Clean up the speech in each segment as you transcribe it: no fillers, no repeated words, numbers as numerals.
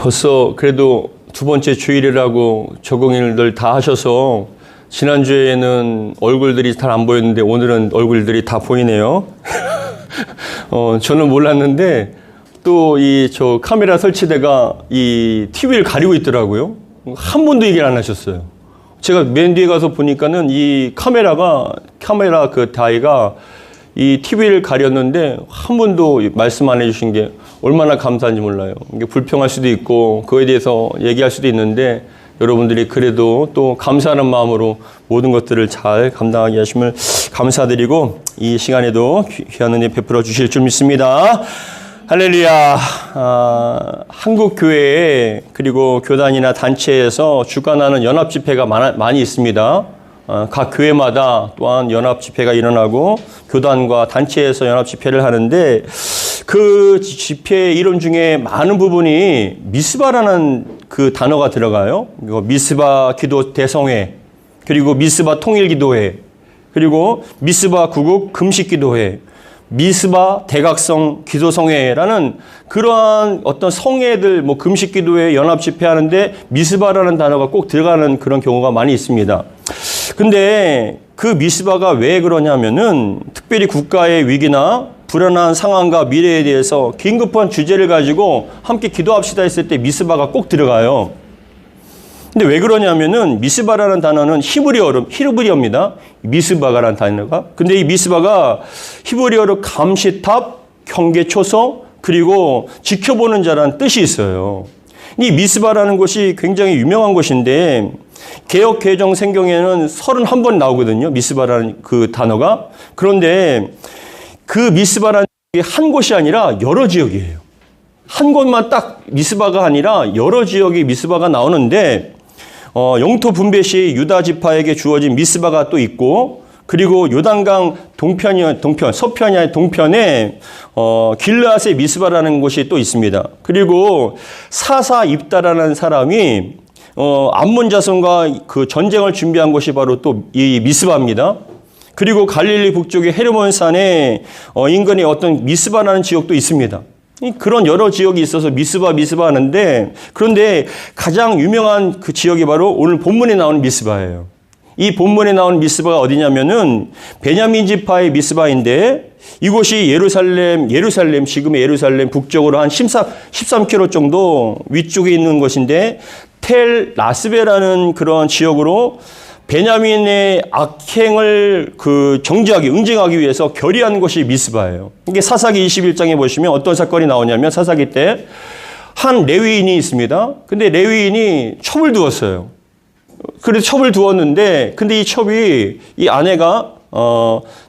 벌써 그래도 두 번째 주일이라고 적응일들 다 하셔서 지난주에는 얼굴들이 잘 안 보였는데 오늘은 얼굴들이 다 보이네요. 저는 몰랐는데 또 저 카메라 설치대가 이 TV를 가리고 있더라고요. 한 번도 얘기를 안 하셨어요. 제가 맨 뒤에 가서 보니까는 이 카메라 그 다이가 이 TV를 가렸는데 한 번도 말씀 안 해주신 게 얼마나 감사한지 몰라요. 이게 불평할 수도 있고 그거에 대해서 얘기할 수도 있는데 여러분들이 그래도 또 감사하는 마음으로 모든 것들을 잘 감당하게 하심을 감사드리고 이 시간에도 귀한 은혜 베풀어 주실 줄 믿습니다. 할렐루야. 한국 교회에 그리고 교단이나 단체에서 주관하는 연합 집회가 많이 있습니다. 각 교회마다 또한 연합 집회가 일어나고 교단과 단체에서 연합 집회를 하는데 그 집회의 이름 중에 많은 부분이 미스바라는 그 단어가 들어가요. 미스바 기도 대성회, 그리고 미스바 통일기도회, 그리고 미스바 구국 금식기도회, 미스바 대각성 기도성회라는 그러한 어떤 성회들 금식기도회 연합 집회하는데 미스바라는 단어가 꼭 들어가는 그런 경우가 많이 있습니다. 근데 그 미스바가 왜 그러냐면은 특별히 국가의 위기나 불안한 상황과 미래에 대해서 긴급한 주제를 가지고 함께 기도합시다 했을 때 미스바가 꼭 들어가요. 근데 왜 그러냐면은 미스바라는 단어는 히브리어입니다. 미스바가라는 단어가. 근데 이 미스바가 히브리어로 감시탑, 경계초소, 그리고 지켜보는 자라는 뜻이 있어요. 이 미스바라는 곳이 굉장히 유명한 곳인데 개역 개정 성경에는 31번 나오거든요. 미스바라는 그 단어가. 그런데 그 미스바라는 게 한 곳이 아니라 여러 지역이에요. 한 곳만 딱 미스바가 아니라 여러 지역이 미스바가 나오는데 영토 분배 시 유다 지파에게 주어진 미스바가 또 있고, 그리고 요단강 서편이 아닌 동편에 길르앗의 미스바라는 곳이 또 있습니다. 그리고 사사 입다라는 사람이 암몬 자손과 그 전쟁을 준비한 곳이 바로 또 이 미스바입니다. 그리고 갈릴리 북쪽의 헤르몬산에 인근에 어떤 미스바라는 지역도 있습니다. 그런 여러 지역이 있어서 미스바 하는데, 그런데 가장 유명한 그 지역이 바로 오늘 본문에 나오는 미스바예요. 이 본문에 나오는 미스바가 어디냐면은 베냐민 지파의 미스바인데, 이곳이 예루살렘 지금의 예루살렘 북쪽으로 한 13km 정도 위쪽에 있는 곳인데, 텔 라스베라는 그런 지역으로 베냐민의 악행을 응징하기 위해서 결의한 것이 미스바예요. 이게 사사기 21장에 보시면 어떤 사건이 나오냐면, 사사기 때 한 레위인이 있습니다. 근데 레위인이 첩을 두었어요. 그래서 첩을 두었는데, 근데 이 첩이 이 아내가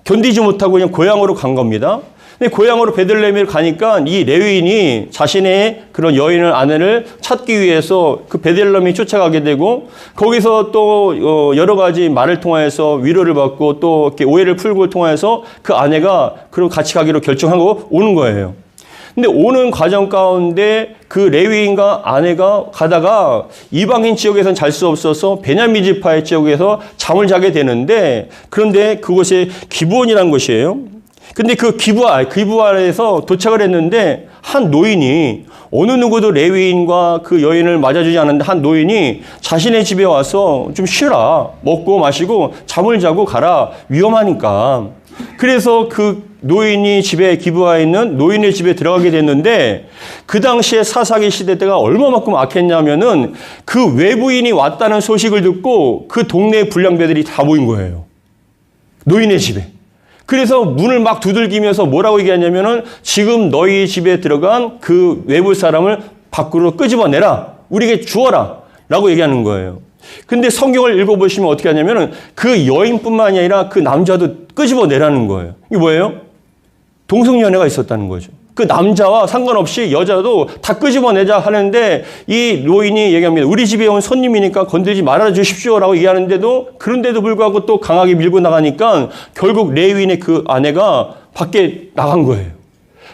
견디지 못하고 그냥 고향으로 간 겁니다. 근데 고향으로 베들레헴에 가니까 이 레위인이 자신의 그런 아내를 찾기 위해서 그 베들레헴에 쫓아가게 되고, 거기서 또 여러 가지 말을 통해서 위로를 받고 또 이렇게 오해를 풀고 통해서 그 아내가 그럼 같이 가기로 결정하고 오는 거예요. 근데 오는 과정 가운데 그 레위인과 아내가 가다가 이방인 지역에서는 잘 수 없어서 베냐민 지파의 지역에서 잠을 자게 되는데, 그런데 그곳이 기브온이라는 곳이에요. 근데 그 기브아에서 도착을 했는데 한 노인이, 어느 누구도 레위인과 그 여인을 맞아주지 않았는데 한 노인이 자신의 집에 와서 좀 쉬라, 먹고 마시고 잠을 자고 가라, 위험하니까. 그래서 그 노인이 기브아에 있는 노인의 집에 들어가게 됐는데, 그 당시에 사사기 시대 때가 얼마만큼 악했냐면은 그 외부인이 왔다는 소식을 듣고 그 동네의 불량배들이 다 모인 거예요. 노인의 집에. 그래서 문을 막 두들기면서 뭐라고 얘기하냐면은, 지금 너희 집에 들어간 그 외부 사람을 밖으로 끄집어내라, 우리에게 주어라 라고 얘기하는 거예요. 근데 성경을 읽어보시면 어떻게 하냐면은 그 여인뿐만이 아니라 그 남자도 끄집어내라는 거예요. 이게 뭐예요? 동성연애가 있었다는 거죠. 그 남자와 상관없이 여자도 다 끄집어내자 하는데, 이 노인이 얘기합니다. 우리 집에 온 손님이니까 건들지 말아 주십시오라고 얘기하는데도, 그런데도 불구하고 또 강하게 밀고 나가니까 결국 레위인의 그 아내가 밖에 나간 거예요.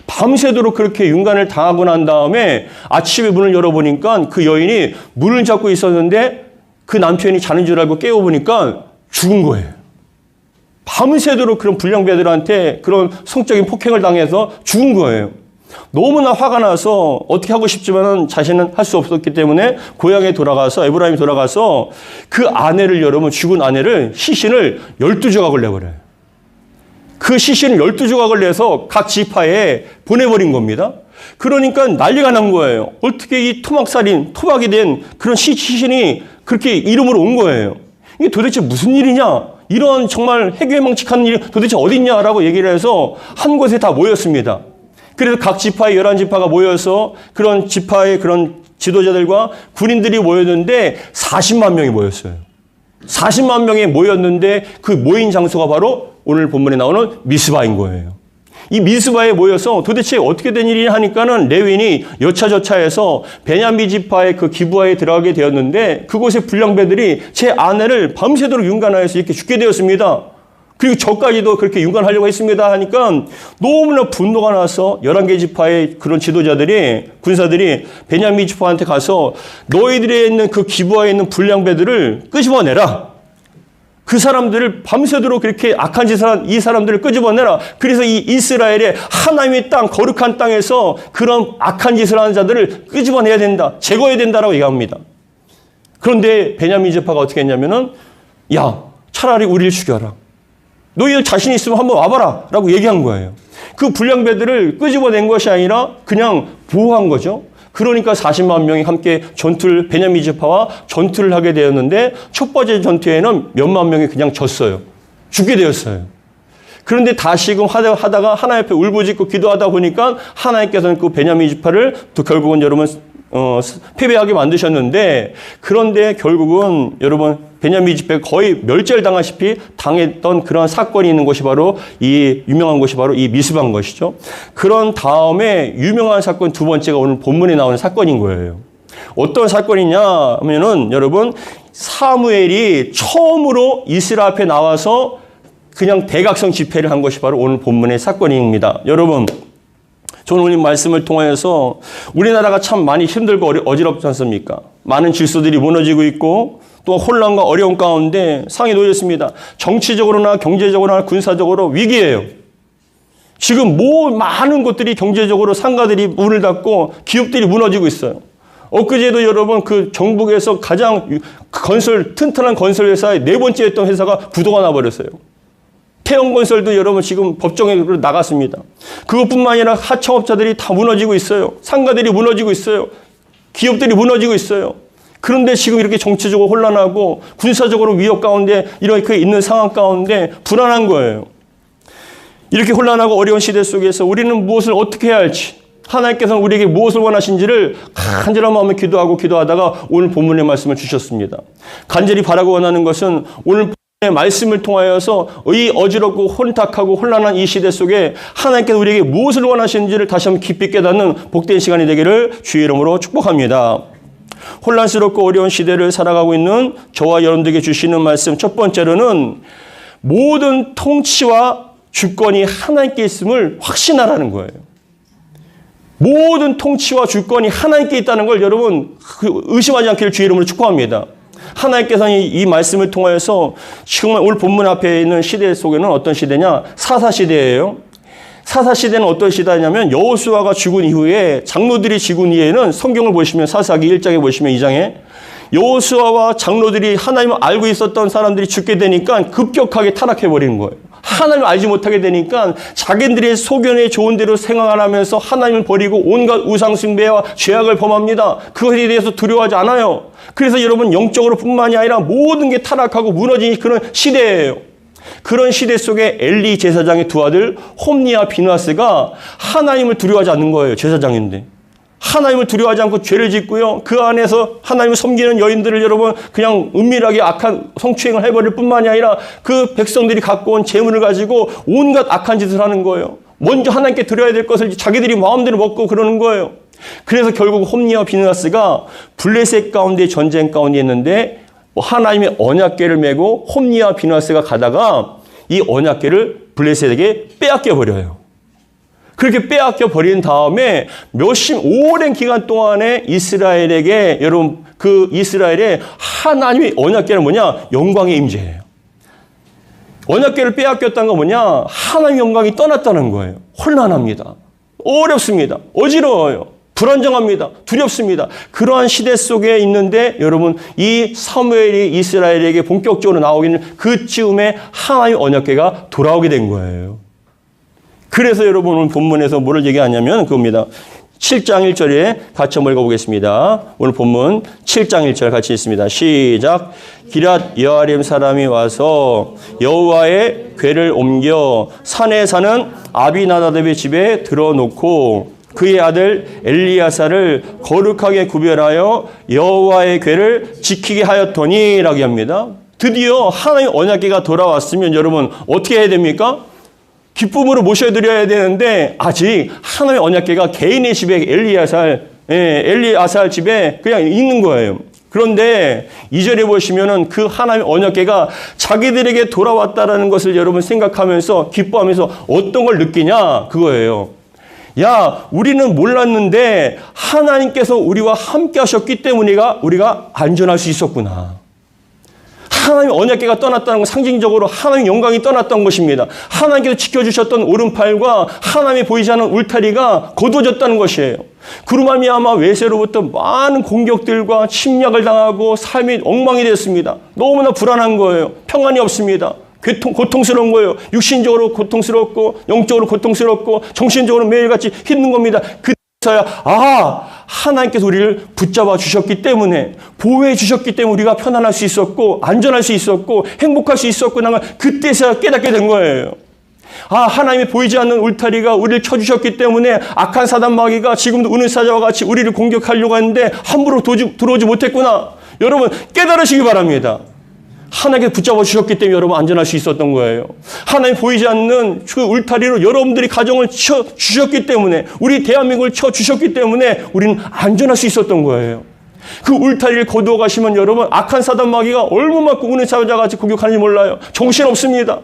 밤새도록 그렇게 윤관을 당하고 난 다음에 아침에 문을 열어보니까 그 여인이 문을 잡고 있었는데 그 남편이 자는 줄 알고 깨워보니까 죽은 거예요. 밤새도록 그런 불량배들한테 그런 성적인 폭행을 당해서 죽은 거예요. 너무나 화가 나서 어떻게 하고 싶지만 자신은 할 수 없었기 때문에 고향에 돌아가서 에브라임이 돌아가서 그 아내를 여러분 죽은 아내를 시신을 12조각을 내버려요. 그 시신을 12조각을 내서 각 지파에 보내버린 겁니다. 그러니까 난리가 난 거예요. 어떻게 이 토막살인, 토막이 된 그런 시신이 그렇게 이름으로 온 거예요. 이게 도대체 무슨 일이냐? 이런 정말 해괴망측한 일이 도대체 어디 있냐라고 얘기를 해서 한 곳에 다 모였습니다. 그래서 각 지파의 11지파가 모여서 그런 지파의 그런 지도자들과 군인들이 모였는데 40만 명이 모였어요. 40만 명이 모였는데 그 모인 장소가 바로 오늘 본문에 나오는 미스바인 거예요. 이 미스바에 모여서 도대체 어떻게 된 일이냐 하니까는 레위인이 여차저차해서 베냐민 지파의 그 기브아에 들어가게 되었는데 그곳의 불량배들이 제 아내를 밤새도록 윤간하여서 이렇게 죽게 되었습니다. 그리고 저까지도 그렇게 윤간하려고 했습니다 하니까 너무나 분노가 나서 11개 지파의 그런 지도자들이 군사들이 베냐민 지파한테 가서 너희들에 있는 그 기브아에 있는 불량배들을 끄집어내라. 그 사람들을 밤새도록 그렇게 악한 짓을 한 이 사람들을 끄집어내라. 그래서 이 이스라엘의 하나님의 땅, 거룩한 땅에서 그런 악한 짓을 하는 자들을 끄집어내야 된다. 제거해야 된다라고 얘기합니다. 그런데 베냐민 지파가 어떻게 했냐면은 야, 차라리 우리를 죽여라. 너희들 자신 있으면 한번 와봐라 라고 얘기한 거예요. 그 불량배들을 끄집어낸 것이 아니라 그냥 보호한 거죠. 그러니까 40만 명이 함께 베냐민 지파와 전투를 하게 되었는데 첫 번째 전투에는 몇만 명이 그냥 졌어요. 죽게 되었어요. 그런데 다시금 하다가 하나님 앞에 울부짖고 기도하다 보니까 하나님께서는 그 베냐민 지파를 또 결국은 여러분 패배하게 만드셨는데 그런데 결국은 여러분 베냐민 지파가 거의 멸절 당하시피 당했던 그런 사건이 있는 곳이 바로 이 유명한 곳이 바로 이 미스바인 것이죠. 그런 다음에 유명한 사건 두 번째가 오늘 본문에 나오는 사건인 거예요. 어떤 사건이냐 하면은 여러분 사무엘이 처음으로 이스라엘 앞에 나와서 그냥 대각성 집회를 한 것이 바로 오늘 본문의 사건입니다. 여러분 저는 오늘 말씀을 통하여서 우리나라가 참 많이 힘들고 어지럽지 않습니까? 많은 질서들이 무너지고 있고 또 혼란과 어려움 가운데 상이 놓였습니다. 정치적으로나 경제적으로나 군사적으로 위기예요. 지금 많은 것들이 경제적으로 상가들이 문을 닫고 기업들이 무너지고 있어요. 엊그제도 여러분 그 경북에서 가장 튼튼한 건설 회사의 4번째 했던 회사가 부도가 나버렸어요. 태영건설도 여러분 지금 법정에 나갔습니다. 그것뿐만 아니라 하청업자들이 다 무너지고 있어요. 상가들이 무너지고 있어요. 기업들이 무너지고 있어요. 그런데 지금 이렇게 정치적으로 혼란하고 군사적으로 위협 가운데 이렇게 있는 상황 가운데 불안한 거예요. 이렇게 혼란하고 어려운 시대 속에서 우리는 무엇을 어떻게 해야 할지 하나님께서는 우리에게 무엇을 원하신지를 간절한 마음에 기도하다가 오늘 본문의 말씀을 주셨습니다. 간절히 바라고 원하는 것은 오늘 말씀을 통하여서 이 어지럽고 혼탁하고 혼란한 이 시대 속에 하나님께서 우리에게 무엇을 원하시는지를 다시 한번 깊이 깨닫는 복된 시간이 되기를 주의 이름으로 축복합니다. 혼란스럽고 어려운 시대를 살아가고 있는 저와 여러분들에게 주시는 말씀 첫 번째로는 모든 통치와 주권이 하나님께 있음을 확신하라는 거예요. 모든 통치와 주권이 하나님께 있다는 걸 여러분 의심하지 않기를 주의 이름으로 축복합니다. 하나님께서는 이 말씀을 통하여서 정말 오늘 본문 앞에 있는 시대 속에는 어떤 시대냐? 사사시대예요. 사사시대는 어떤 시대냐면 여호수아가 죽은 이후에 장로들이 죽은 이후에는 성경을 보시면 사사기 1장에 보시면 2장에 여호수아와 장로들이 하나님을 알고 있었던 사람들이 죽게 되니까 급격하게 타락해버리는 거예요. 하나님을 알지 못하게 되니까 자기들의 소견에 좋은 대로 생각하면서 하나님을 버리고 온갖 우상숭배와 죄악을 범합니다. 그것에 대해서 두려워하지 않아요. 그래서 여러분 영적으로 뿐만이 아니라 모든 게 타락하고 무너진 그런 시대예요. 그런 시대 속에 엘리 제사장의 두 아들 홈니와 비누아스가 하나님을 두려워하지 않는 거예요. 제사장인데. 하나님을 두려워하지 않고 죄를 짓고요. 그 안에서 하나님을 섬기는 여인들을 여러분 그냥 은밀하게 악한 성추행을 해버릴 뿐만이 아니라 그 백성들이 갖고 온 재물을 가지고 온갖 악한 짓을 하는 거예요. 먼저 하나님께 드려야 될 것을 자기들이 마음대로 먹고 그러는 거예요. 그래서 결국 홈니와 비느하스가 블레셋 가운데 전쟁 가운데 있는데 하나님의 언약궤를 메고 홈니와 비느하스가 가다가 이 언약궤를 블레셋에게 빼앗겨 버려요. 그렇게 빼앗겨 버린 다음에 오랜 기간 동안에 이스라엘에게 여러분 그 이스라엘의 하나님의 언약궤는 뭐냐? 영광의 임재예요. 언약궤를 빼앗겼다는 건 뭐냐? 하나님의 영광이 떠났다는 거예요. 혼란합니다. 어렵습니다. 어지러워요. 불안정합니다. 두렵습니다. 그러한 시대 속에 있는데 여러분 이 사무엘이 이스라엘에게 본격적으로 나오기는 그 즈음에 하나님의 언약궤가 돌아오게 된 거예요. 그래서 여러분 오늘 본문에서 뭐를 얘기하냐면 그겁니다. 7장 1절에 같이 한번 읽어보겠습니다. 오늘 본문 7장 1절 같이 읽습니다. 시작. 기럇 여아림 사람이 와서 여호와의 궤를 옮겨 산에 사는 아비나다답의 집에 들어놓고 그의 아들 엘리야사를 거룩하게 구별하여 여호와의 궤를 지키게 하였더니라고 합니다. 드디어 하나님의 언약궤가 돌아왔으면 여러분 어떻게 해야 됩니까? 기쁨으로 모셔드려야 되는데 아직 하나님의 언약궤가 개인의 집에 엘리야살 집에 그냥 있는 거예요. 그런데 2절에 보시면은 그 하나님의 언약궤가 자기들에게 돌아왔다라는 것을 여러분 생각하면서 기뻐하면서 어떤 걸 느끼냐 그거예요. 야, 우리는 몰랐는데 하나님께서 우리와 함께 하셨기 때문에 우리가 안전할 수 있었구나. 하나님의 언약궤가 떠났다는 건 상징적으로 하나님의 영광이 떠났던 것입니다. 하나님께서 지켜주셨던 오른팔과 하나님이 보이지 않는 울타리가 거두어졌다는 것이에요. 그로 말미암아 외세로부터 많은 공격들과 침략을 당하고 삶이 엉망이 됐습니다. 너무나 불안한 거예요. 평안이 없습니다. 고통스러운 거예요. 육신적으로 고통스럽고 영적으로 고통스럽고 정신적으로 매일같이 힘든 겁니다. 그래서야 하나님께서 우리를 붙잡아 주셨기 때문에 보호해 주셨기 때문에 우리가 편안할 수 있었고 안전할 수 있었고 행복할 수 있었구나 그때서야 깨닫게 된 거예요. 하나님이 보이지 않는 울타리가 우리를 쳐주셨기 때문에 악한 사단 마귀가 지금도 은사자와 같이 우리를 공격하려고 하는데 함부로 들어오지 못했구나. 여러분 깨달으시기 바랍니다. 하나님께 붙잡아 주셨기 때문에 여러분 안전할 수 있었던 거예요. 하나님 보이지 않는 그 울타리로 여러분들이 가정을 쳐 주셨기 때문에 우리 대한민국을 쳐 주셨기 때문에 우리는 안전할 수 있었던 거예요. 그 울타리를 거두어 가시면 여러분 악한 사단 마귀가 얼마만큼 은혜자와 같이 공격하는지 몰라요. 정신없습니다.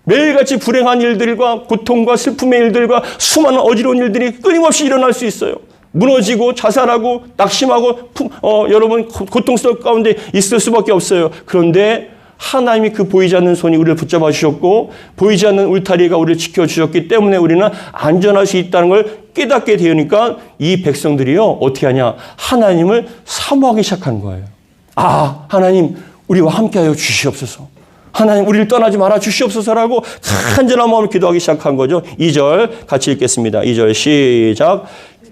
매일같이 불행한 일들과 고통과 슬픔의 일들과 수많은 어지러운 일들이 끊임없이 일어날 수 있어요. 무너지고 자살하고 낙심하고 여러분 고통스러운 가운데 있을 수밖에 없어요. 그런데 하나님이 그 보이지 않는 손이 우리를 붙잡아 주셨고 보이지 않는 울타리가 우리를 지켜주셨기 때문에 우리는 안전할 수 있다는 걸 깨닫게 되니까 이 백성들이요 어떻게 하냐 하나님을 사모하기 시작한 거예요. 하나님 우리와 함께하여 주시옵소서. 하나님 우리를 떠나지 말아 주시옵소서라고 간절한 마음을 기도하기 시작한 거죠. 2절 같이 읽겠습니다. 2절 시작.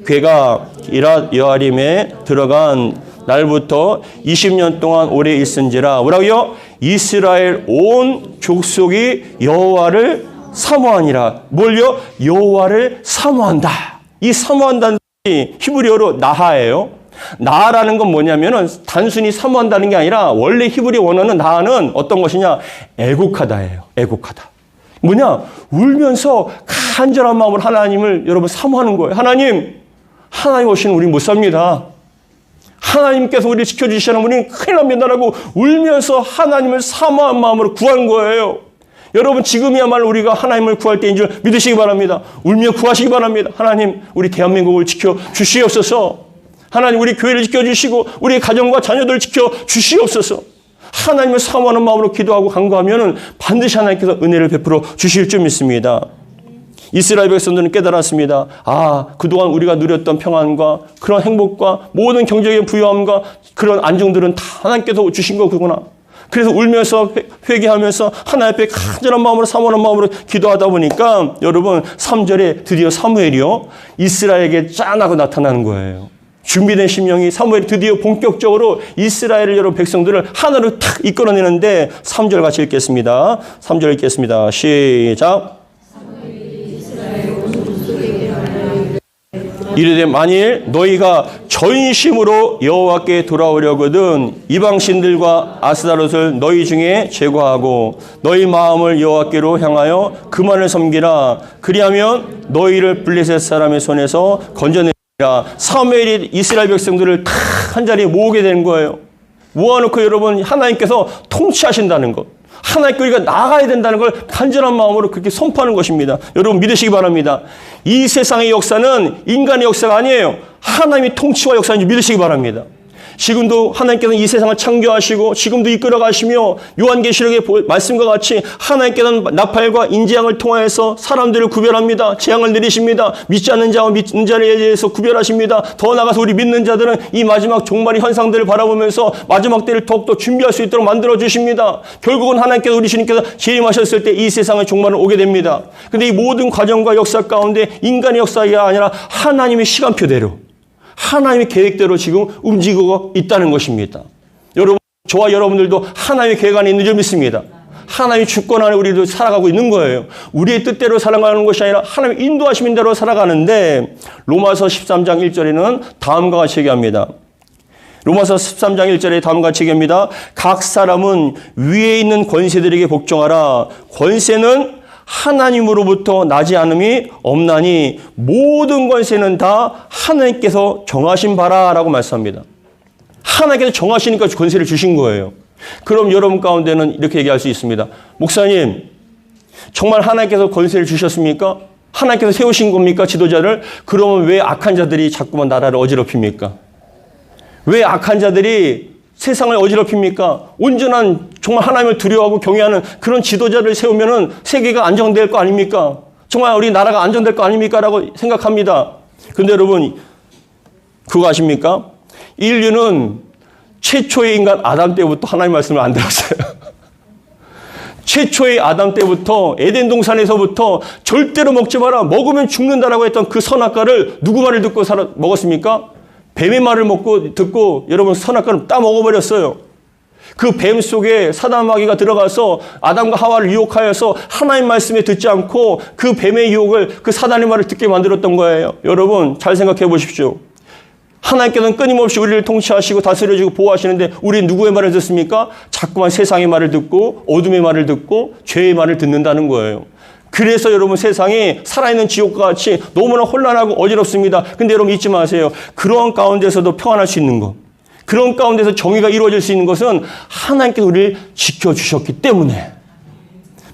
궤가 기럇 여아림에 들어간 날부터 20년 동안 오래 있은지라 뭐라고요? 이스라엘 온 족속이 여호와를 사모하니라. 뭘요? 여호와를 사모한다. 이 사모한다는 것이 히브리어로 나하예요. 나하라는 건 뭐냐면은 단순히 사모한다는 게 아니라 원래 히브리 원어는 나하는 어떤 것이냐? 애곡하다예요. 애곡하다. 뭐냐? 울면서 간절한 마음으로 하나님을 여러분 사모하는 거예요. 하나님 없이는 우리 못 삽니다. 하나님께서 우리를 지켜주시는 분이 큰일 납니다라고 울면서 하나님을 사모한 마음으로 구한 거예요. 여러분 지금이야말로 우리가 하나님을 구할 때인 줄 믿으시기 바랍니다. 울며 구하시기 바랍니다. 하나님 우리 대한민국을 지켜주시옵소서. 하나님 우리 교회를 지켜주시고 우리 가정과 자녀들을 지켜주시옵소서. 하나님을 사모하는 마음으로 기도하고 간구하면 반드시 하나님께서 은혜를 베풀어 주실 줄 믿습니다. 이스라엘 백성들은 깨달았습니다. 그동안 우리가 누렸던 평안과 그런 행복과 모든 경제적인 부유함과 그런 안정들은 다 하나님께서 주신 거구나. 그래서 울면서 회개하면서 하나님 앞에 간절한 마음으로 사모하는 마음으로 기도하다 보니까 여러분 3절에 드디어 사무엘이요 이스라엘에게 짠하고 나타나는 거예요. 준비된 심령이 사무엘이 드디어 본격적으로 이스라엘을 여러분 백성들을 하나로 탁 이끌어내는데 3절 같이 읽겠습니다. 3절 읽겠습니다. 시작. 이르되 만일 너희가 전심으로 여호와께 돌아오려거든 이방신들과 아스다롯을 너희 중에 제거하고 너희 마음을 여호와께로 향하여 그만을 섬기라. 그리하면 너희를 블레셋 사람의 손에서 건져내리라. 사무엘이 이스라엘 백성들을 다 한자리에 모으게 되는 거예요. 모아놓고 여러분 하나님께서 통치하신다는 것, 하나님께 우리가 나아가야 된다는 걸 간절한 마음으로 그렇게 선포하는 것입니다. 여러분 믿으시기 바랍니다. 이 세상의 역사는 인간의 역사가 아니에요. 하나님의 통치와 역사인지 믿으시기 바랍니다. 지금도 하나님께서는 이 세상을 창조하시고 지금도 이끌어 가시며 요한계시록의 말씀과 같이 하나님께서는 나팔과 인재양을 통하여서 사람들을 구별합니다. 재앙을 내리십니다. 믿지 않는 자와 믿는 자에 대해서 구별하십니다. 더 나아가서 우리 믿는 자들은 이 마지막 종말의 현상들을 바라보면서 마지막 때를 더욱더 준비할 수 있도록 만들어 주십니다. 결국은 하나님께서 우리 주님께서 재림하셨을 때 이 세상의 종말은 오게 됩니다. 근데 이 모든 과정과 역사 가운데 인간의 역사가 아니라 하나님의 시간표대로 하나님의 계획대로 지금 움직이고 있다는 것입니다. 여러분, 저와 여러분들도 하나님의 계획 안에 있는 줄 믿습니다. 하나님의 주권 안에 우리도 살아가고 있는 거예요. 우리의 뜻대로 살아가는 것이 아니라 하나님의 인도하시는 대로 살아가는데 로마서 13장 1절에는 다음과 같이 얘기합니다. 로마서 13장 1절에 다음과 같이 얘기합니다. 각 사람은 위에 있는 권세들에게 복종하라. 권세는 하나님으로부터 나지 않음이 없나니 모든 권세는 다 하나님께서 정하신 바라라고 말씀합니다. 하나님께서 정하시니까 권세를 주신 거예요. 그럼 여러분 가운데는 이렇게 얘기할 수 있습니다. 목사님, 정말 하나님께서 권세를 주셨습니까? 하나님께서 세우신 겁니까? 지도자를? 그러면 왜 악한 자들이 자꾸만 나라를 어지럽힙니까? 왜 악한 자들이 세상을 어지럽힙니까? 온전한 정말 하나님을 두려워하고 경외하는 그런 지도자를 세우면은 세계가 안정될 거 아닙니까? 정말 우리 나라가 안정될 거 아닙니까? 라고 생각합니다. 근데 여러분, 그거 아십니까? 인류는 최초의 인간 아담 때부터 하나님 말씀을 안 들었어요. 최초의 아담 때부터 에덴 동산에서부터 절대로 먹지 마라. 먹으면 죽는다라고 했던 그 선악과를 누구 말을 듣고 먹었습니까? 뱀의 말을 듣고 여러분 선악과를 따 먹어버렸어요. 그 뱀 속에 사단 마귀가 들어가서 아담과 하와를 유혹하여서 하나님 말씀에 듣지 않고 그 뱀의 유혹을 그 사단의 말을 듣게 만들었던 거예요. 여러분 잘 생각해 보십시오. 하나님께서는 끊임없이 우리를 통치하시고 다스려주고 보호하시는데 우리는 누구의 말을 듣습니까? 자꾸만 세상의 말을 듣고 어둠의 말을 듣고 죄의 말을 듣는다는 거예요. 그래서 여러분 세상이 살아있는 지옥과 같이 너무나 혼란하고 어지럽습니다. 근데 여러분 잊지 마세요. 그런 가운데서도 평안할 수 있는 것, 그런 가운데서 정의가 이루어질 수 있는 것은 하나님께서 우리를 지켜주셨기 때문에.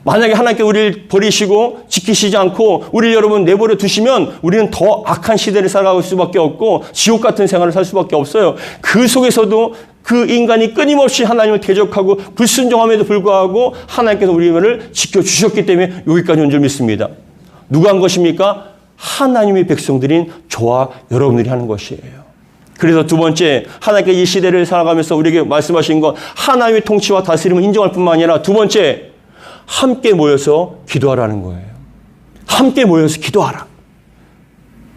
만약에 하나님께서 우리를 버리시고 지키시지 않고 우리를 여러분 내버려 두시면 우리는 더 악한 시대를 살아갈 수밖에 없고 지옥 같은 생활을 살 수밖에 없어요. 그 속에서도 그 인간이 끊임없이 하나님을 대적하고 불순종함에도 불구하고 하나님께서 우리를 지켜주셨기 때문에 여기까지 온 줄 믿습니다. 누가 한 것입니까? 하나님의 백성들인 저와 여러분들이 하는 것이에요. 그래서 두 번째, 하나님께서 이 시대를 살아가면서 우리에게 말씀하신 것, 하나님의 통치와 다스림을 인정할 뿐만 아니라 두 번째, 함께 모여서 기도하라는 거예요. 함께 모여서 기도하라.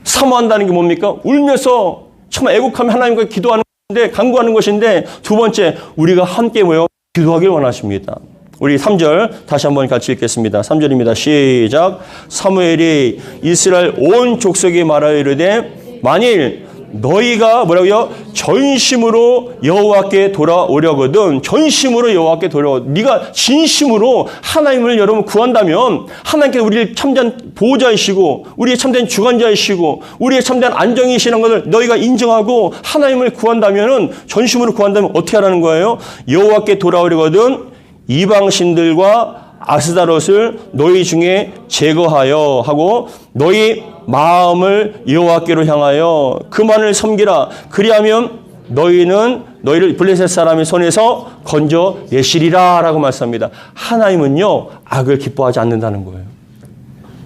사모한다는 게 뭡니까? 울면서 정말 애곡하며 하나님과 기도하는 것인데, 간구하는 것인데, 두 번째, 우리가 함께 모여 기도하길 원하십니다. 우리 3절 다시 한번 같이 읽겠습니다. 3절입니다. 시작. 사무엘이 이스라엘 온 족속에 말하여 이르되 만일 너희가 뭐라고요? 전심으로 여호와께 돌아오려거든. 전심으로 여호와께 돌아오. 네가 진심으로 하나님을 여러분 구한다면 하나님께서 우리를 참된 보호자이시고 우리의 참된 주관자이시고 우리의 참된 안정이시는 것을 너희가 인정하고 하나님을 구한다면은 전심으로 구한다면 어떻게 하라는 거예요? 여호와께 돌아오려거든 이방신들과 아스다롯을 너희 중에 제거하여 하고 너희 마음을 여호와께로 향하여 그만을 섬기라. 그리하면 너희를 블레셋 사람의 손에서 건져 내시리라 라고 말씀합니다. 하나님은요 악을 기뻐하지 않는다는 거예요.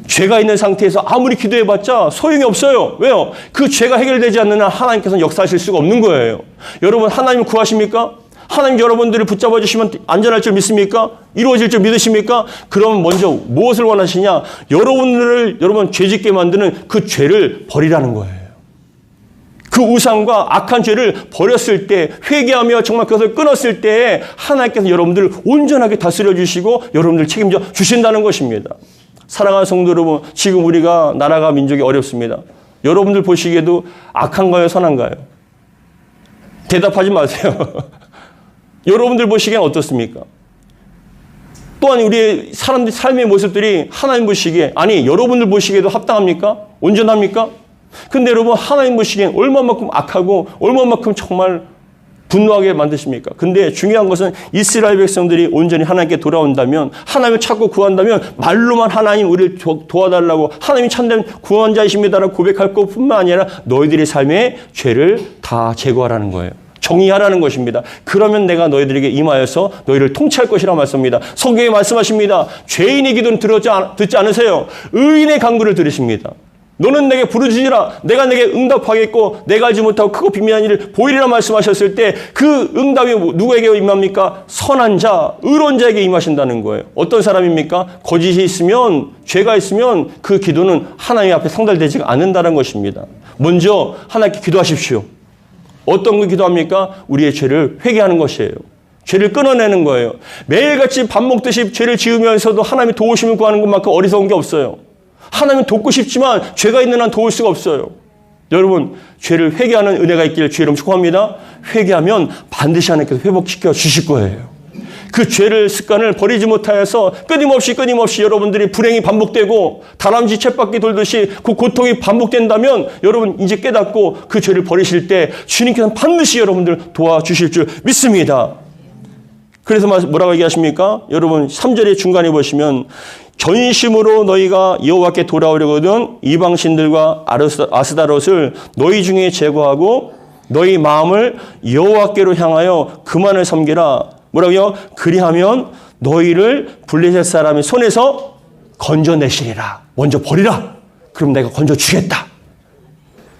죄가 있는 상태에서 아무리 기도해봤자 소용이 없어요. 왜요? 그 죄가 해결되지 않는 한 하나님께서는 역사하실 수가 없는 거예요. 여러분 하나님을 구하십니까? 하나님 여러분들을 붙잡아 주시면 안전할 줄 믿습니까? 이루어질 줄 믿으십니까? 그럼 먼저 무엇을 원하시냐? 여러분 죄짓게 만드는 그 죄를 버리라는 거예요. 그 우상과 악한 죄를 버렸을 때, 회개하며 정말 그것을 끊었을 때 하나님께서 여러분들을 온전하게 다스려 주시고 여러분들을 책임져 주신다는 것입니다. 사랑하는 성도 여러분, 지금 우리가 나라가 민족이 어렵습니다. 여러분들 보시기에도 악한가요? 선한가요? 대답하지 마세요. 여러분들 보시기엔 어떻습니까? 또한 우리의 사람들 삶의 모습들이 하나님 보시기에, 아니 여러분들 보시기에도 합당합니까? 온전합니까? 근데 여러분 하나님 보시기엔 얼마만큼 악하고 얼마만큼 정말 분노하게 만드십니까? 근데 중요한 것은 이스라엘 백성들이 온전히 하나님께 돌아온다면, 하나님을 찾고 구한다면 말로만 하나님 우리를 도와달라고 하나님이 참된 구원자이십니다라고 고백할 것뿐만 아니라 너희들의 삶의 죄를 다 제거하라는 거예요. 정의하라는 것입니다. 그러면 내가 너희들에게 임하여서 너희를 통치할 것이라 말씀합니다. 성경에 말씀하십니다. 죄인의 기도는 듣지 않으세요. 의인의 간구를 들으십니다. 너는 내게 부르짖으라. 내가 내게 응답하겠고 내가 알지 못하고 크고 비밀한 일을 보이리라 말씀하셨을 때 그 응답이 누구에게 임합니까? 선한 자, 의로운 자에게 임하신다는 거예요. 어떤 사람입니까? 거짓이 있으면, 죄가 있으면 그 기도는 하나님 앞에 상달되지 않는다는 것입니다. 먼저 하나님께 기도하십시오. 어떤 거 기도합니까? 우리의 죄를 회개하는 것이에요. 죄를 끊어내는 거예요. 매일같이 밥 먹듯이 죄를 지으면서도 하나님의 도우심을 구하는 것만큼 어리석은 게 없어요. 하나님은 돕고 싶지만 죄가 있는 한 도울 수가 없어요. 여러분, 죄를 회개하는 은혜가 있기를 주의 이름 축복합니다. 회개하면 반드시 하나님께서 회복시켜 주실 거예요. 그 죄를 습관을 버리지 못하여서 끊임없이 여러분들이 불행이 반복되고 다람쥐 쳇바퀴 돌듯이 그 고통이 반복된다면 여러분 이제 깨닫고 그 죄를 버리실 때 주님께서는 반드시 여러분들 도와주실 줄 믿습니다. 그래서 뭐라고 얘기하십니까? 여러분 3절의 중간에 보시면 전심으로 너희가 여호와께 돌아오려거든 이방신들과 아스다롯을 너희 중에 제거하고 너희 마음을 여호와께로 향하여 그만을 섬기라. 뭐라고요? 그리하면 너희를 블레셋 사람의 손에서 건져내시리라. 먼저 버리라. 그럼 내가 건져주겠다.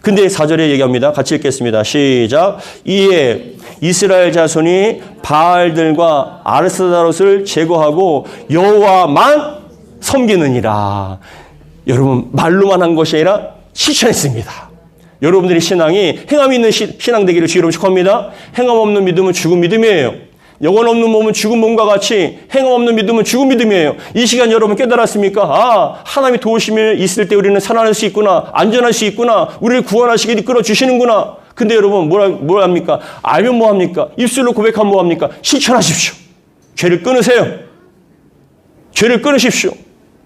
근데 4절에 얘기합니다. 같이 읽겠습니다. 시작. 이에 이스라엘 자손이 바알들과 아스다롯을 제거하고 여호와만 섬기느니라. 여러분 말로만 한 것이 아니라 실천했습니다. 여러분들의 신앙이 행함이 있는 신앙 되기를 주의로 축복합니다. 행함 없는 믿음은 죽은 믿음이에요. 영혼 없는 몸은 죽은 몸과 같이 행함 없는 믿음은 죽은 믿음이에요. 이 시간 여러분 깨달았습니까? 아, 하나님의 도우심이 있을 때 우리는 살아날 수 있구나. 안전할 수 있구나. 우리를 구원하시기 이끌어 주시는구나. 근데 여러분 뭘 합니까? 알면 뭐합니까? 입술로 고백하면 뭐합니까? 실천하십시오. 죄를 끊으세요. 죄를 끊으십시오.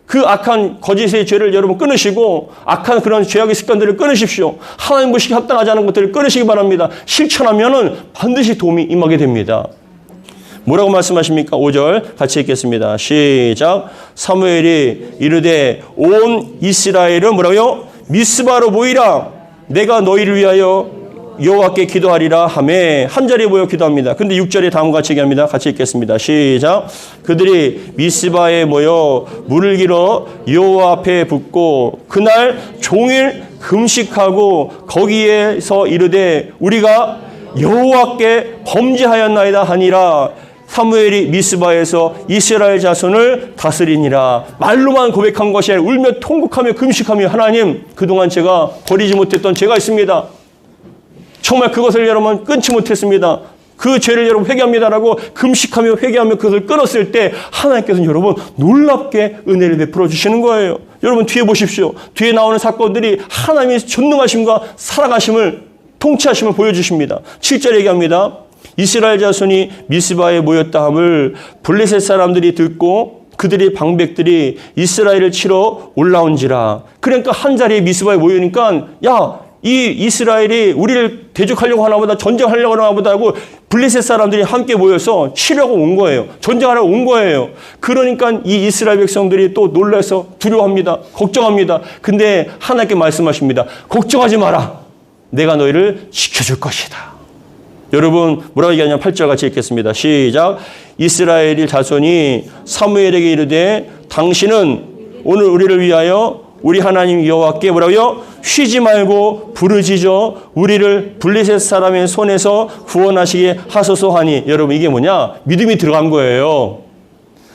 그 악한 거짓의 죄를 여러분 끊으시고 악한 그런 죄악의 습관들을 끊으십시오. 하나님 보시기 합당하지 않은 것들을 끊으시기 바랍니다. 실천하면은 반드시 도움이 임하게 됩니다. 뭐라고 말씀하십니까? 5절 같이 읽겠습니다. 시작. 사무엘이 이르되 온 이스라엘은 뭐라고요? 미스바로 모이라. 내가 너희를 위하여 여호와께 기도하리라 하매 한 자리에 모여 기도합니다. 근데 6절에 다음과 같이 얘기합니다. 같이 읽겠습니다. 시작. 그들이 미스바에 모여 물을 길어 여호와 앞에 붓고 그날 종일 금식하고 거기에서 이르되 우리가 여호와께 범죄하였나이다 하니라. 사무엘이 미스바에서 이스라엘 자손을 다스리니라. 말로만 고백한 것이 아니라 울며 통곡하며 금식하며 하나님 그동안 제가 버리지 못했던 죄가 있습니다. 정말 그것을 여러분 끊지 못했습니다. 그 죄를 여러분 회개합니다라고 금식하며 회개하며 그것을 끊었을 때 하나님께서는 여러분 놀랍게 은혜를 베풀어 주시는 거예요. 여러분 뒤에 보십시오. 뒤에 나오는 사건들이 하나님의 전능하심과 살아가심을 통치하심을 보여주십니다. 7절 얘기합니다. 이스라엘 자손이 미스바에 모였다 함을 블레셋 사람들이 듣고 그들의 방백들이 이스라엘을 치러 올라온지라. 그러니까 한 자리에 미스바에 모이니까 야, 이 이스라엘이 우리를 대적하려고 하나보다 전쟁하려고 하나보다 하고 블레셋 사람들이 함께 모여서 치려고 온 거예요. 전쟁하려고 온 거예요. 그러니까 이 이스라엘 백성들이 또 놀라서 두려워합니다. 걱정합니다. 근데 하나님께 말씀하십니다. 걱정하지 마라. 내가 너희를 지켜줄 것이다. 여러분 뭐라고 얘기하냐 8절 같이 읽겠습니다. 시작. 이스라엘 자손이 사무엘에게 이르되 당신은 오늘 우리를 위하여 우리 하나님 여호와께 뭐라고요? 쉬지 말고 부르짖어 우리를 블레셋 사람의 손에서 구원하시게 하소서 하니. 여러분 이게 뭐냐? 믿음이 들어간 거예요.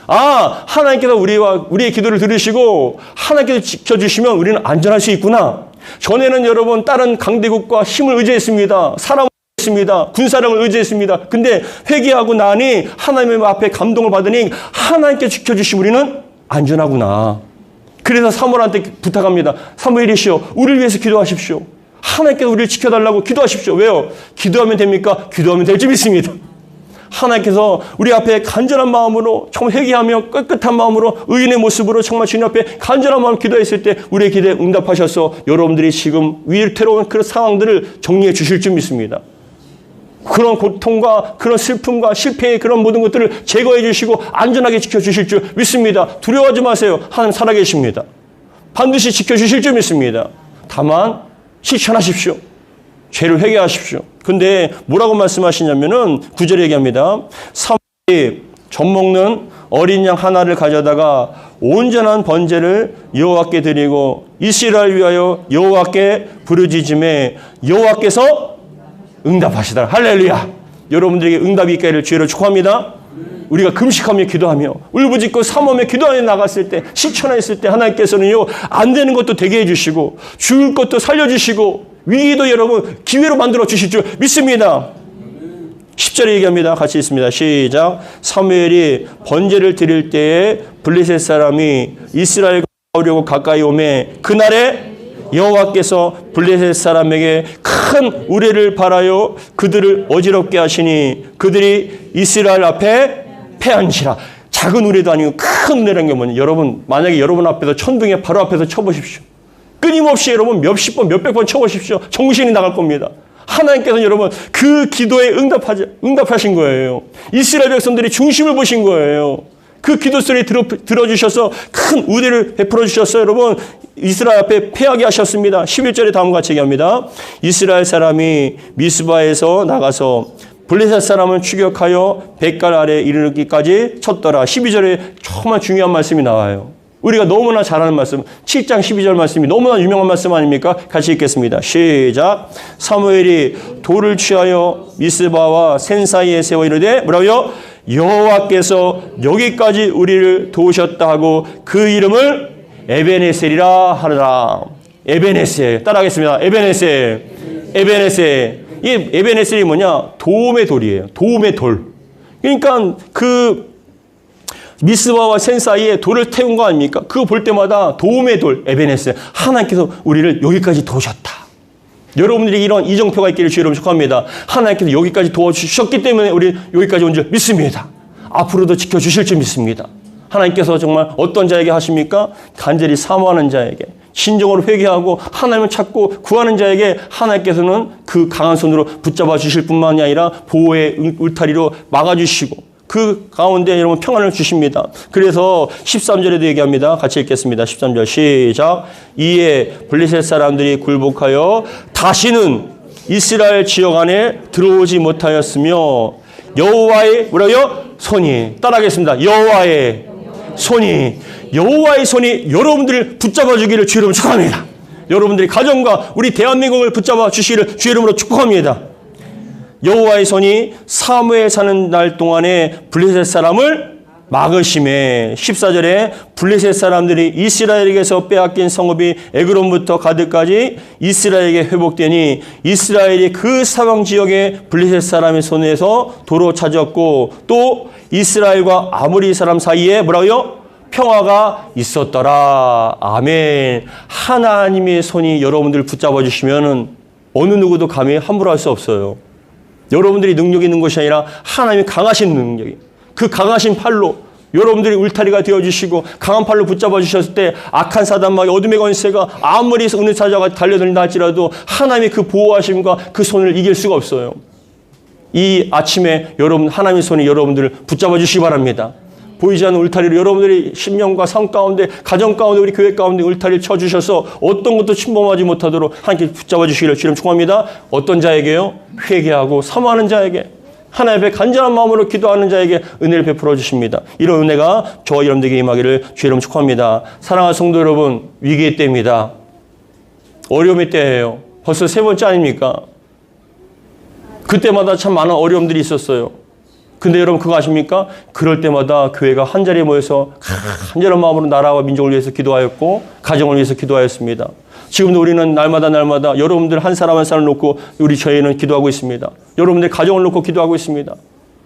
아, 하나님께서 우리의 기도를 들으시고 하나님께서 지켜주시면 우리는 안전할 수 있구나. 전에는 여러분 다른 강대국과 힘을 의지했습니다. 사람을 의지했습니다. 군사력을 의지했습니다. 근데 회개하고 나니 하나님 앞에 감동을 받으니 하나님께 지켜주시면 우리는 안전하구나. 그래서 사무엘한테 부탁합니다. 사무엘이시여 우리를 위해서 기도하십시오. 하나님께서 우리를 지켜달라고 기도하십시오. 왜요? 기도하면 됩니까? 기도하면 될 줄 믿습니다. 하나님께서 우리 앞에 간절한 마음으로 정말 회개하며 깨끗한 마음으로 의인의 모습으로 정말 주님 앞에 간절한 마음으로 기도했을 때 우리의 기도에 응답하셔서 여러분들이 지금 위태로운 그런 상황들을 정리해 주실 줄 믿습니다. 그런 고통과 그런 슬픔과 실패의 그런 모든 것들을 제거해 주시고 안전하게 지켜주실 줄 믿습니다. 두려워하지 마세요. 하나님 살아계십니다. 반드시 지켜주실 줄 믿습니다. 다만 실천하십시오. 죄를 회개하십시오. 근데 뭐라고 말씀하시냐면은 9절에 얘기합니다. 사무엘이 젖 먹는 어린 양 하나를 가져다가 온전한 번제를 여호와께 드리고 이스라엘 위하여 여호와께 부르짖음에 여호와께서 응답하시더라. 할렐루야. 여러분들에게 응답이 있기를 주의로 축복합니다. 우리가 금식하며 기도하며 울부짖고 삼엄에 기도하며 나갔을 때 실천했을 때 하나님께서는요 안 되는 것도 되게 해주시고 죽을 것도 살려주시고 위기도 여러분 기회로 만들어 주실 줄 믿습니다. 10절에 얘기합니다. 같이 있습니다. 시작. 사무엘이 번제를 드릴 때에 블레셋 사람이 이스라엘과 싸우려고 가까이 오매 그날에 여호와께서 블레셋 사람에게 큰 우레를 발하여 그들을 어지럽게 하시니 그들이 이스라엘 앞에 패한지라. 작은 우레도 아니고 큰 우레라는 게 뭐냐. 여러분 만약에 여러분 앞에서 천둥에 바로 앞에서 쳐보십시오. 끊임없이 여러분 몇십 번 몇백 번 쳐보십시오. 정신이 나갈 겁니다. 하나님께서 여러분 그 기도에 응답하신 거예요. 이스라엘 백성들이 중심을 보신 거예요. 그 기도 소리 들어주셔서 큰 우대를 베풀어 주셨어요. 여러분 이스라엘 앞에 패하게 하셨습니다. 11절에 다음과 같이 얘기합니다. 이스라엘 사람이 미스바에서 나가서 블레셋 사람을 추격하여 백갈 아래 이르기까지 쳤더라. 12절에 정말 중요한 말씀이 나와요. 우리가 너무나 잘 아는 말씀 7장 12절 말씀이 너무나 유명한 말씀 아닙니까? 같이 읽겠습니다. 시작. 사무엘이 돌을 취하여 미스바와 센 사이에 세워 이르되 뭐라고요? 여호와께서 여기까지 우리를 도우셨다 하고 그 이름을 에베네셀이라 하더라. 에베네셀 따라하겠습니다. 에베네셀. 에베네셀. 이 에베네셀이 뭐냐? 도움의 돌이에요. 도움의 돌. 그러니까 그 미스바와 센 사이에 돌을 태운 거 아닙니까? 그거 볼 때마다 도움의 돌, 에베네셀. 하나님께서 우리를 여기까지 도우셨다. 여러분들이 이런 이정표가 있기를 주의 이름으로 축복합니다. 하나님께서 여기까지 도와주셨기 때문에 우리 여기까지 온 줄 믿습니다. 앞으로도 지켜주실 줄 믿습니다. 하나님께서 정말 어떤 자에게 하십니까? 간절히 사모하는 자에게, 진정으로 회개하고 하나님을 찾고 구하는 자에게 하나님께서는 그 강한 손으로 붙잡아 주실 뿐만이 아니라 보호의 울타리로 막아주시고 그 가운데 여러분 평안을 주십니다. 그래서 13절에도 얘기합니다. 같이 읽겠습니다. 13절 시작. 이에 블레셋 사람들이 굴복하여 다시는 이스라엘 지역 안에 들어오지 못하였으며 여호와의 뭐라고요? 손이 따라하겠습니다. 여호와의 손이 여러분들을 붙잡아 주기를 주의 이름으로 축복합니다. 여러분들이 가정과 우리 대한민국을 붙잡아 주시기를 주의 이름으로 축복합니다. 여호와의 손이 사무엘 사는 날 동안에 블레셋 사람을 막으심에 14절에 블레셋 사람들이 이스라엘에게서 빼앗긴 성읍이 에그론부터 가드까지 이스라엘에게 회복되니 이스라엘이 그 사방 지역에 블레셋 사람의 손에서 도로 찾았고 또 이스라엘과 아모리 사람 사이에 뭐라고요? 평화가 있었더라. 아멘. 하나님의 손이 여러분들을 붙잡아 주시면 어느 누구도 감히 함부로 할 수 없어요. 여러분들이 능력이 있는 것이 아니라 하나님이 강하신 능력이 그 강하신 팔로 여러분들이 울타리가 되어주시고 강한 팔로 붙잡아 주셨을 때 악한 사단마귀 어둠의 권세가 아무리 어느 사자가 달려든다 할지라도 하나님의 그 보호하심과 그 손을 이길 수가 없어요. 이 아침에 여러분 하나님의 손이 여러분들을 붙잡아 주시기 바랍니다. 보이지 않는 울타리로 여러분들이 심령과 삶 가운데 가정 가운데 우리 교회 가운데 울타리를 쳐주셔서 어떤 것도 침범하지 못하도록 하나님께 붙잡아 주시기를 주님 축복합니다. 어떤 자에게요? 회개하고 사모하는 자에게 하나님 앞에 간절한 마음으로 기도하는 자에게 은혜를 베풀어 주십니다. 이런 은혜가 저와 여러분들에게 임하기를 주의 이름 축복합니다. 사랑하는 성도 여러분, 위기의 때입니다. 어려움의 때예요. 벌써 세 번째 아닙니까? 그때마다 참 많은 어려움들이 있었어요. 근데 여러분 그거 아십니까? 그럴 때마다 교회가 한자리에 모여서 간절한 마음으로 나라와 민족을 위해서 기도하였고 가정을 위해서 기도하였습니다. 지금도 우리는 날마다 여러분들 한 사람 한 사람을 놓고 우리 저희는 기도하고 있습니다. 여러분들 가정을 놓고 기도하고 있습니다.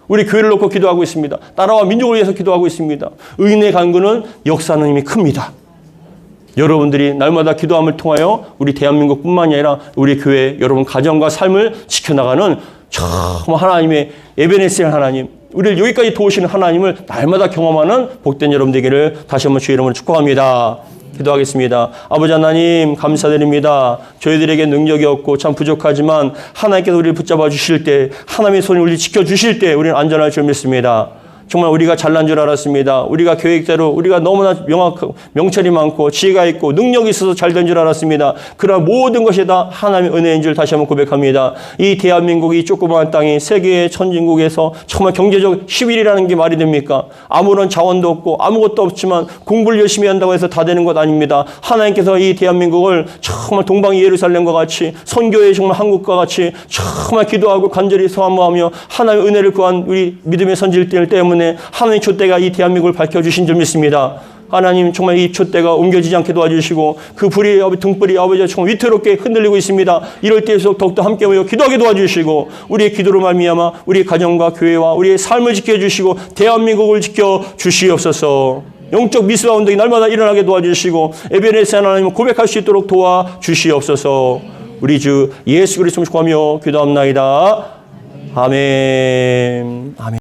우리 교회를 놓고 기도하고 있습니다. 나라와 민족을 위해서 기도하고 있습니다. 의인의 간구는 역사하는 힘이 큽니다. 여러분들이 날마다 기도함을 통하여 우리 대한민국뿐만이 아니라 우리 교회 여러분 가정과 삶을 지켜나가는 정말 하나님의 에베네셀 하나님, 우리를 여기까지 도우시는 하나님을 날마다 경험하는 복된 여러분 되기를 다시 한번 주의 이름으로 축복합니다. 기도하겠습니다. 아버지 하나님 감사드립니다. 저희들에게 능력이 없고 참 부족하지만 하나님께서 우리를 붙잡아 주실 때 하나님의 손이 우리를 지켜주실 때 우리는 안전할 줄 믿습니다. 정말 우리가 잘난 줄 알았습니다. 우리가 계획대로 우리가 너무나 명철이 많고 지혜가 있고 능력이 있어서 잘 된 줄 알았습니다. 그러나 모든 것이 다 하나님의 은혜인 줄 다시 한번 고백합니다. 이 대한민국이 조그마한 땅이 세계의 선진국에서 정말 경제적 10위라는 게 말이 됩니까? 아무런 자원도 없고 아무것도 없지만 공부를 열심히 한다고 해서 다 되는 것 아닙니다. 하나님께서 이 대한민국을 정말 동방 예루살렘과 같이 선교의 정말 한국과 같이 정말 기도하고 간절히 소망하며 하나님의 은혜를 구한 우리 믿음의 선질들 때문에 하나님의 촛대가 이 대한민국을 밝혀주신 줄 믿습니다. 하나님 정말 이 촛대가 옮겨지지 않게 도와주시고 그 불이 등불이 아버지 정말 위태롭게 흔들리고 있습니다. 이럴 때일수록 더욱더 함께 모여 기도하게 도와주시고 우리의 기도로 말미암아 우리의 가정과 교회와 우리의 삶을 지켜주시고 대한민국을 지켜주시옵소서. 영적 미스바 운동이 날마다 일어나게 도와주시고 에베네스 하나님 고백할 수 있도록 도와주시옵소서. 우리 주 예수 그리스도 축복하며 기도합나이다. 아멘. 아멘.